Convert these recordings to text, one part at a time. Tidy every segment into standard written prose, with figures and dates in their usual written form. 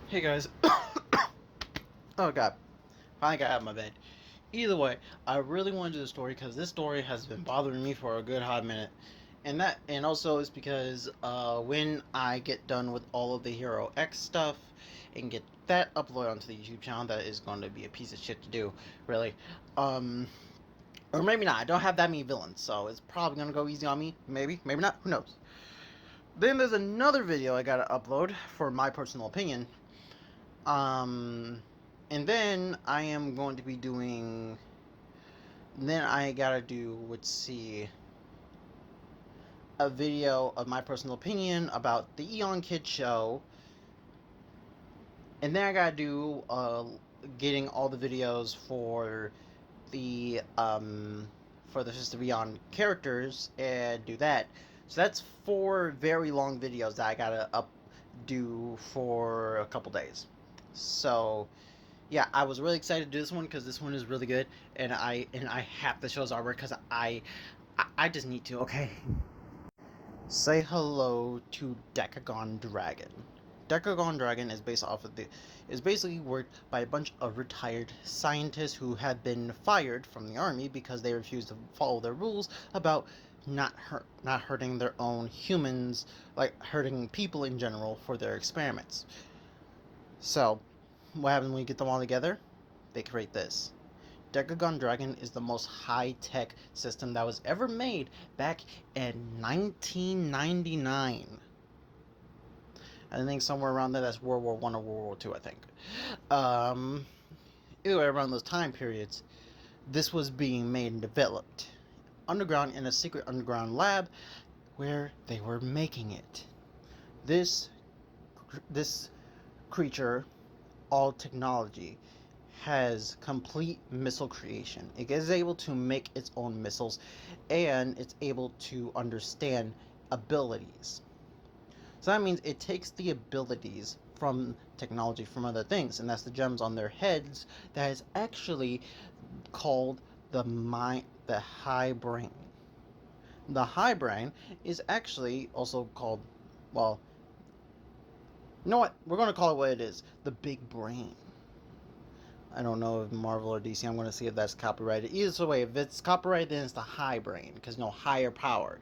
Hey guys. Oh god. Finally got out of my bed. Either way, I really want to do the story because this story has been bothering me for a good hot minute. And also it's because when I get done with all of the Hero X stuff and get that uploaded onto the YouTube channel, that is going to be a piece of shit to do, really. Um or maybe not. I don't have that many villains, so it's probably gonna go easy on me. Maybe, maybe not, who knows. Then there's another video I gotta upload for my personal opinion. Um, and then I am going to be doing. Then I gotta do, let's see, a video of my personal opinion about the Eon Kid show. And then I gotta do getting all the videos for the Sister Beyond characters and do that. So that's 4 very long videos that I gotta do for a couple days. So yeah, I was really excited to do this one because this one is really good, and I have to show his artwork because I just need to. Okay, say hello to Decagon Dragon. Decagon Dragon is basically worked by a bunch of retired scientists who have been fired from the army because they refuse to follow their rules about not hurting their own humans, like hurting people in general for their experiments. So, what happens when you get them all together? They create this. Decagon Dragon is the most high-tech system that was ever made back in 1999. I think somewhere around there, that's World War One or World War Two, I think. Um, Either way, around those time periods, this was being made and developed underground in a secret underground lab where they were making it. This creature, all technology, has complete missile creation. It is able to make its own missiles, and it's able to understand abilities. So that means it takes the abilities from technology from other things, and that's the gems on their heads that is actually called the high brain. The high brain is actually also called, well, you know what? We're going to call it what it is, the big brain. I don't know if Marvel or DC. I'm going to see if that's copyrighted. Either way, if it's copyrighted, then it's the high brain, because higher power.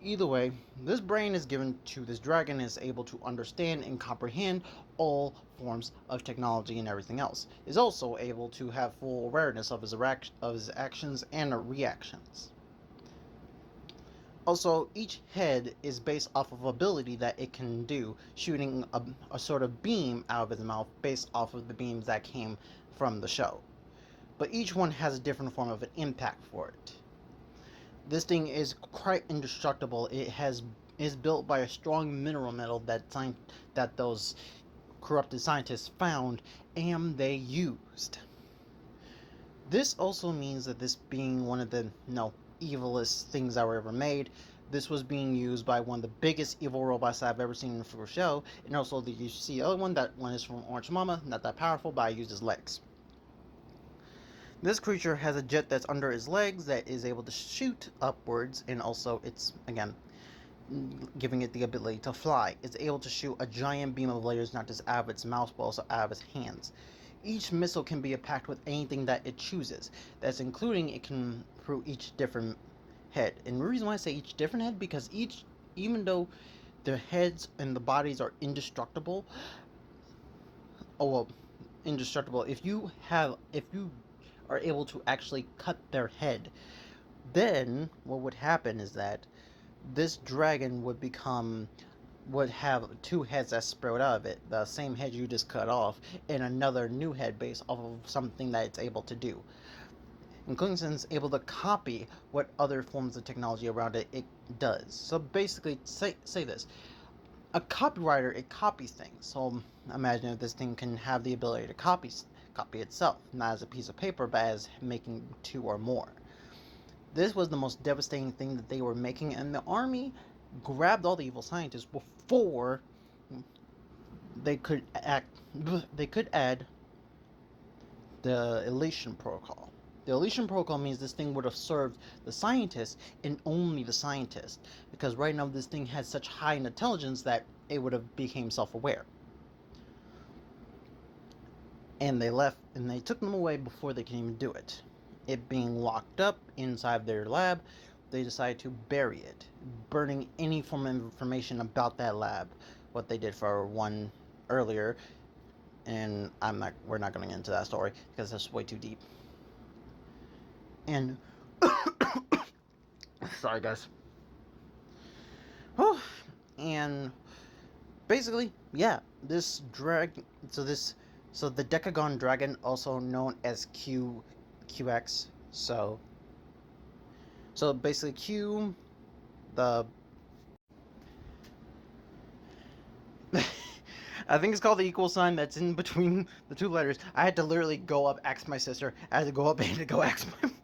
Either way, this brain is given to this dragon and is able to understand and comprehend all forms of technology and everything else. Is also able to have full awareness of his actions and reactions. Also, each head is based off of ability that it can do, shooting a sort of beam out of its mouth based off of the beams that came from the show. But each one has a different form of an impact for it. This thing is quite indestructible. It is built by a strong mineral metal that those corrupted scientists found and they used. This also means that this being one of the evilest things that were ever made, this was being used by one of the biggest evil robots I've ever seen in a full show, and also you see the other one, that one is from Orange Mama, not that powerful, but I used his legs. This creature has a jet that's under his legs that is able to shoot upwards, and also it's, again, giving it the ability to fly. It's able to shoot a giant beam of lasers not just out of its mouth, but also out of its hands. Each missile can be packed with anything that it chooses. That's including it can through each different head. And the reason why I say each different head, because even though the heads and the bodies are indestructible, if you are able to actually cut their head, then what would happen is that this dragon would have 2 heads that sprout out of it, the same head you just cut off, and another new head based off of something that it's able to do. Including since able to copy what other forms of technology around it does. So basically, say this. A copywriter, it copies things. So imagine if this thing can have the ability to copy itself, not as a piece of paper, but as making 2 or more. This was the most devastating thing that they were making, and the army grabbed all the evil scientists before they could add the Elysian Protocol. The Elysian Protocol means this thing would have served the scientists and only the scientists, because right now this thing has such high intelligence that it would have became self-aware. and they left, and they took them away before they can even do it. It being locked up inside their lab, they decided to bury it, burning any form of information about that lab, what they did for one earlier, and we're not going to get into that story because that's way too deep. And sorry guys. Oh, and basically, yeah, this so the Decagon dragon, also known as QX. So basically Q, the I think it's called the equal sign that's in between the two letters. I had to literally go up, ask my sister. I had to go up and go ask my mom.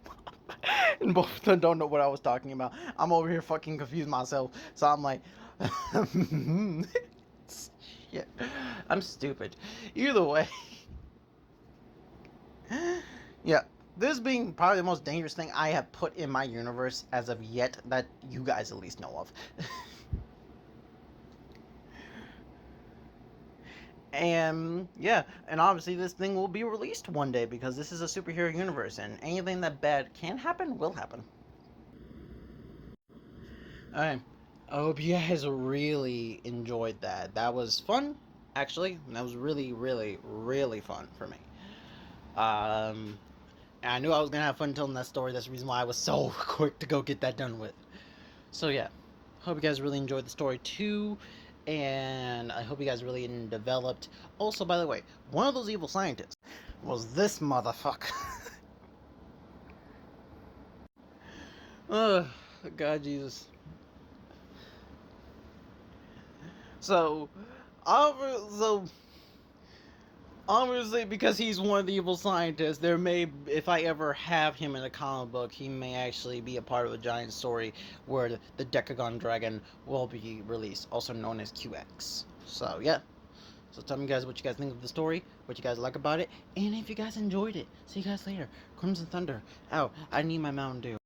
And both of them don't know what I was talking about. I'm over here fucking confused myself. So I'm like, shit. I'm stupid. Either way. Yeah. This being probably the most dangerous thing I have put in my universe as of yet, that you guys at least know of. And yeah, and obviously this thing will be released one day because this is a superhero universe, and anything that bad can happen will happen. Alright, I hope you guys really enjoyed that. That was fun, actually. That was really, really, really fun for me. And I knew I was gonna have fun telling that story. That's the reason why I was so quick to go get that done with. So yeah, hope you guys really enjoyed the story too, and I hope you guys really developed. Also, by the way, one of those evil scientists was this motherfucker. Oh, God, Jesus. So, so obviously, because he's one of the evil scientists, there may, if I ever have him in a comic book, he may actually be a part of a giant story where the Decagon dragon will be released, also known as QX. So, yeah. So tell me guys what you guys think of the story, what you guys like about it, and if you guys enjoyed it. See you guys later. Crimson Thunder. Ow, I need my Mountain Dew.